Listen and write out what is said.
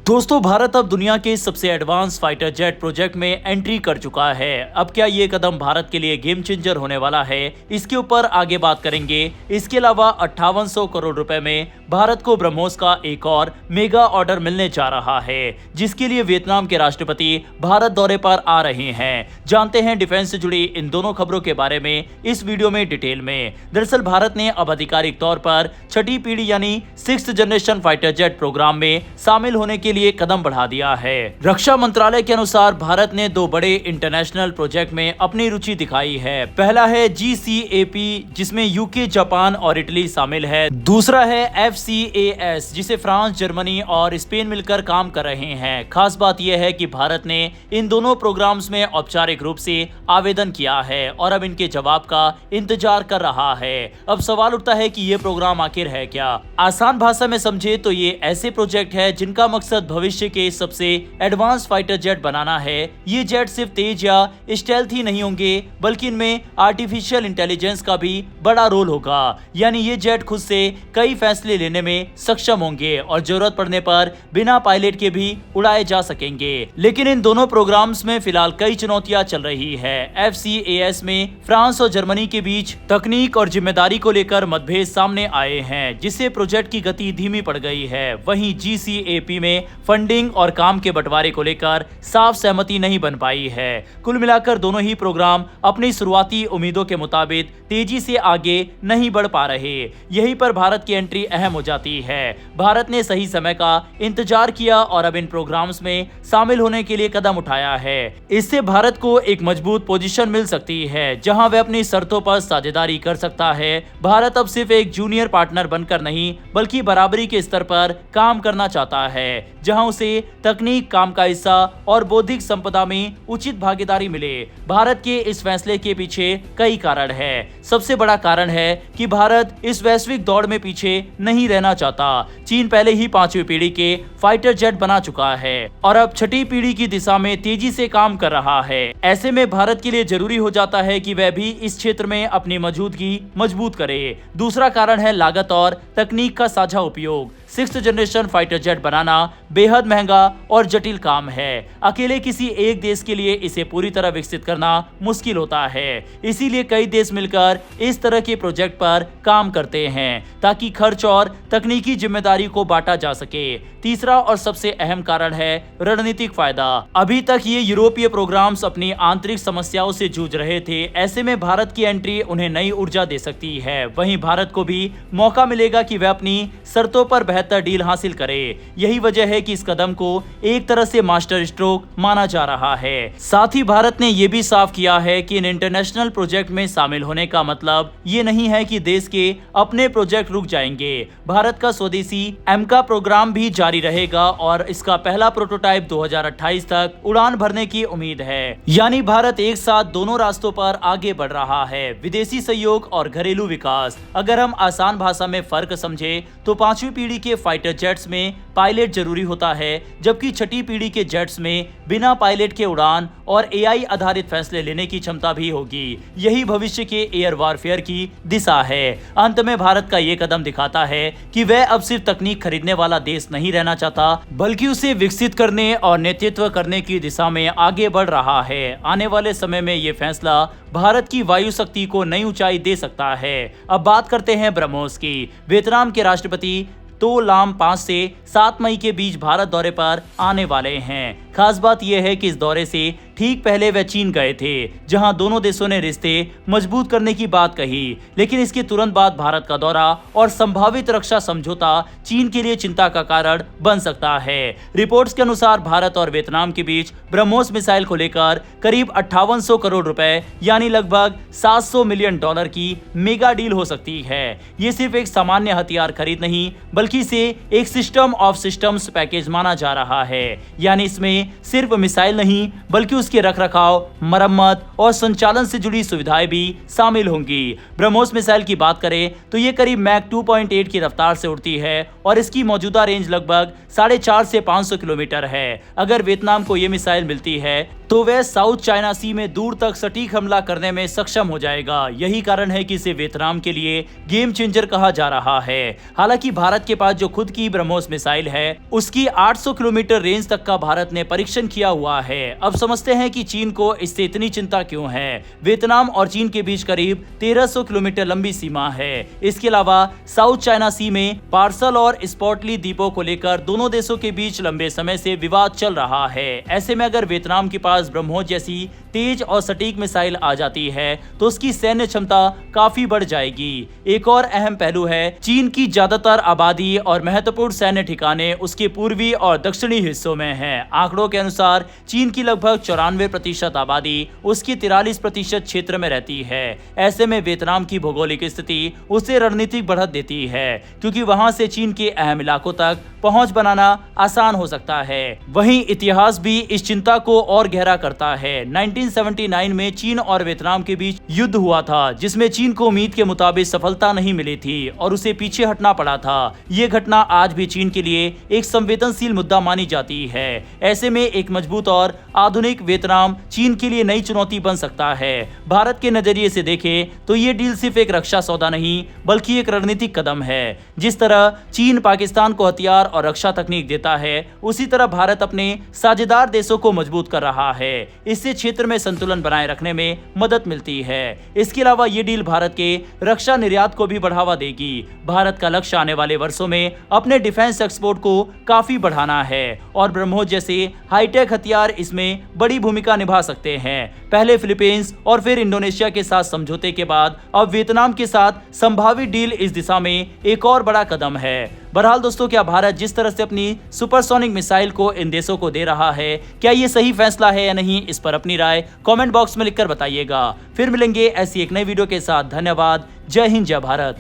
दोस्तों, भारत अब दुनिया के सबसे एडवांस फाइटर जेट प्रोजेक्ट में एंट्री कर चुका है। अब क्या ये कदम भारत के लिए गेम चेंजर होने वाला है, इसके ऊपर आगे बात करेंगे। इसके अलावा 5800 करोड़ रुपए में भारत को ब्रह्मोस का एक और मेगा ऑर्डर मिलने जा रहा है, जिसके लिए वियतनाम के राष्ट्रपति भारत दौरे पर आ रहे हैं। जानते हैं डिफेंस से जुड़ी इन दोनों खबरों के बारे में इस वीडियो में डिटेल में। दरअसल भारत ने अब आधिकारिक तौर पर छठी पीढ़ी यानी 6th generation fighter jet programme में शामिल होने के लिए कदम बढ़ा दिया है। रक्षा मंत्रालय के अनुसार भारत ने दो बड़े इंटरनेशनल प्रोजेक्ट में अपनी रुचि दिखाई है। पहला है GCAP, जिसमें यूके, जापान और इटली शामिल है। दूसरा है FCAS, जिसे फ्रांस, जर्मनी और स्पेन मिलकर काम कर रहे हैं। खास बात यह है कि भारत ने इन दोनों प्रोग्राम्स में औपचारिक रूप से आवेदन किया है और अब इनके जवाब का इंतजार कर रहा है। अब सवाल उठता है कि ये प्रोग्राम आखिर है क्या। आसान भाषा में समझे तो ये ऐसे प्रोजेक्ट है जिनका मकसद भविष्य के सबसे एडवांस फाइटर जेट बनाना है। ये जेट सिर्फ तेज या स्टेल्थ ही नहीं होंगे, बल्कि इनमें आर्टिफिशियल इंटेलिजेंस का भी बड़ा रोल होगा। यानी ये जेट खुद से कई फैसले लेने में सक्षम होंगे और जरूरत पड़ने पर बिना पायलट के भी उड़ाए जा सकेंगे। लेकिन इन दोनों प्रोग्राम्स में फिलहाल कई चुनौतियां चल रही है। FCAS में फ्रांस और जर्मनी के बीच तकनीक और जिम्मेदारी को लेकर मतभेद सामने आए हैं, जिससे प्रोजेक्ट की गति धीमी पड़ गई है। वहीं GCAP में फंडिंग और काम के बंटवारे को लेकर साफ सहमति नहीं बन पाई है। कुल मिलाकर दोनों ही प्रोग्राम अपनी शुरुआती उम्मीदों के मुताबिक तेजी से आगे नहीं बढ़ पा रहे। यहीं पर भारत की एंट्री अहम हो जाती है। भारत ने सही समय का इंतजार किया और अब इन प्रोग्राम्स में शामिल होने के लिए कदम उठाया है। इससे भारत को एक मजबूत पोजीशन मिल सकती है, जहां वह अपनी शर्तों पर साझेदारी कर सकता है। भारत अब सिर्फ एक जूनियर पार्टनर बनकर नहीं, बल्कि बराबरी के स्तर पर काम करना चाहता है, जहां उसे तकनीक, काम का हिस्सा और बौद्धिक संपदा में उचित भागीदारी मिले। भारत के इस फैसले के पीछे कई कारण है। सबसे बड़ा कारण है कि भारत इस वैश्विक दौड़ में पीछे नहीं रहना चाहता। चीन पहले ही 5वीं पीढ़ी के फाइटर जेट बना चुका है और अब छठी पीढ़ी की दिशा में तेजी से काम कर रहा है। ऐसे में भारत के लिए जरूरी हो जाता है कि वह भी इस क्षेत्र में अपनी मौजूदगी मजबूत करे। दूसरा कारण है लागत और तकनीक का साझा उपयोग। 6th जनरेशन फाइटर जेट बनाना बेहद महंगा और जटिल काम है। अकेले किसी एक देश के लिए इसे पूरी तरह विकसित करना मुश्किल होता है। इसीलिए कई देश मिलकर इस तरह के प्रोजेक्ट पर काम करते हैं, ताकि खर्च और तकनीकी जिम्मेदारी को बांटा जा सके। तीसरा और सबसे अहम कारण है रणनीतिक फायदा। अभी तक ये यूरोपीय प्रोग्राम्स अपनी आंतरिक समस्याओं से जूझ रहे थे। ऐसे में भारत की एंट्री उन्हें नई ऊर्जा दे सकती है। वहीं भारत को भी मौका मिलेगा कि वह अपनी शर्तों पर बेहतर डील हासिल करे। यही वजह है कि इस कदम को एक तरह से मास्टर स्ट्रोक माना जा रहा है। साथ ही भारत ने यह भी साफ किया है कि इन इंटरनेशनल प्रोजेक्ट में शामिल होने का मतलब ये नहीं है कि देश के अपने प्रोजेक्ट रुक जाएंगे। भारत का स्वदेशी एमका प्रोग्राम भी जारी रहेगा और इसका पहला प्रोटोटाइप 2028 तक उड़ान भरने की उम्मीद है। यानी भारत एक साथ दोनों रास्तों पर आगे बढ़ रहा है, विदेशी सहयोग और घरेलू विकास। अगर हम आसान भाषा में फर्क समझे तो 5वीं पीढ़ी के फाइटर जेट्स में पायलट जरूरी होता है, जबकि छठी पीढ़ी के जेट्स में बिना पायलट के उड़ान और AI आधारित फैसले लेने की क्षमता भी होगी। यही भविष्य के एयर वॉरफेयर की दिशा है। अंत में भारत का ये कदम दिखाता है कि वह अब सिर्फ तकनीक खरीदने वाला देश नहीं रहना चाहता, बल्कि उसे विकसित करने और नेतृत्व करने की दिशा में आगे बढ़ रहा है। आने वाले समय में ये फैसला भारत की वायु शक्ति को नई ऊंचाई दे सकता है। अब बात करते हैं ब्रह्मोस की। वियतनाम के राष्ट्रपति तो लाम 5 से 7 मई के बीच भारत दौरे पर आने वाले हैं। खास बात यह है कि इस दौरे से ठीक पहले वह चीन गए थे, जहां दोनों देशों ने रिश्ते मजबूत करने की बात कही। लेकिन इसके तुरंत बाद भारत का दौरा और संभावित रक्षा समझौता चीन के लिए चिंता का कारण बन सकता है। रिपोर्ट्स के अनुसार भारत और वियतनाम के बीच ब्रह्मोस मिसाइल को लेकर करीब 5800 करोड़ रुपए यानी लगभग $700 मिलियन की मेगा डील हो सकती है। ये सिर्फ एक सामान्य हथियार खरीद नहीं, बल्कि इसे एक सिस्टम ऑफ सिस्टम्स पैकेज माना जा रहा है। यानी इसमें सिर्फ मिसाइल नहीं, बल्कि उसके रखरखाव, मरम्मत और संचालन से जुड़ी सुविधाएं भी शामिल होंगी। ब्रह्मोस मिसाइल की बात करें तो ये करीब मैक 2.8 की रफ्तार से उड़ती है और इसकी मौजूदा रेंज लगभग 450 से 500 किलोमीटर है। अगर वियतनाम को ये मिसाइल मिलती है तो वह साउथ चाइना सी में दूर तक सटीक हमला करने में सक्षम हो जाएगा। यही कारण है कि इसे वियतनाम के लिए गेम चेंजर कहा जा रहा है। हालांकि भारत के पास जो खुद की ब्रह्मोस मिसाइल है उसकी 800 किलोमीटर रेंज तक का भारत ने परीक्षण किया हुआ है। अब समझते हैं कि चीन को इससे इतनी चिंता क्यों है। वियतनाम और चीन के बीच करीब 1300 किलोमीटर लंबी सीमा है। इसके अलावा साउथ चाइना सी में पार्सल और स्पॉटली द्वीपों को लेकर दोनों देशों के बीच लंबे समय से विवाद चल रहा है। ऐसे में अगर वियतनाम के पास ब्रह्मोस जैसी तेज और सटीक मिसाइल आ जाती है तो उसकी सैन्य क्षमता काफी बढ़ जाएगी। एक और अहम पहलू है, चीन की ज्यादातर आबादी और महत्वपूर्ण सैन्य ठिकाने उसके पूर्वी और दक्षिणी हिस्सों में हैं। आंकड़ों के अनुसार चीन की लगभग 94% आबादी उसकी 43% क्षेत्र में रहती है। ऐसे में वियतनाम की भौगोलिक स्थिति उसे रणनीतिक बढ़त देती है, क्योंकि वहां से चीन के अहम इलाकों तक पहुंच बनाना आसान हो सकता है। वहीं इतिहास भी इस चिंता को और गहरा करता है। 1979 में चीन और वियतनाम के बीच युद्ध हुआ था, जिसमें चीन को उम्मीद के मुताबिक सफलता नहीं मिली थी और उसे पीछे हटना पड़ा था। ये घटना आज भी चीन के लिए एक संवेदनशील मुद्दा मानी जाती है। ऐसे में एक मजबूत और आधुनिक वियतनाम चीन के लिए नई चुनौती बन सकता है। भारत के नजरिए से देखें तो ये डील सिर्फ एक रक्षा सौदा नहीं बल्कि एक रणनीतिक कदम है। जिस तरह चीन पाकिस्तान को हथियार और रक्षा तकनीक देता है, उसी तरह भारत अपने साझेदार देशों को मजबूत कर रहा है। इससे क्षेत्र में संतुलन बनाए रखने में मदद मिलती है। इसके अलावा ये डील भारत के रक्षा निर्यात को भी बढ़ावा देगी। भारत का लक्ष्य आने वाले वर्षों में अपने डिफेंस एक्सपोर्ट को काफी बढ़ाना है और ब्रह्मोस जैसे हाईटेक हथियार इसमें बड़ी भूमिका निभा सकते हैं। पहले फिलीपींस और फिर इंडोनेशिया के साथ समझौते के बाद अब वियतनाम के साथ संभावित डील इस दिशा में एक और बड़ा कदम है। बहरहाल दोस्तों, क्या भारत जिस तरह से अपनी सुपरसोनिक मिसाइल को इन देशों को दे रहा है, क्या ये सही फैसला है या नहीं, इस पर अपनी राय कमेंट बॉक्स में लिखकर बताइएगा। फिर मिलेंगे ऐसी एक नई वीडियो के साथ। धन्यवाद। जय हिंद, जय भारत।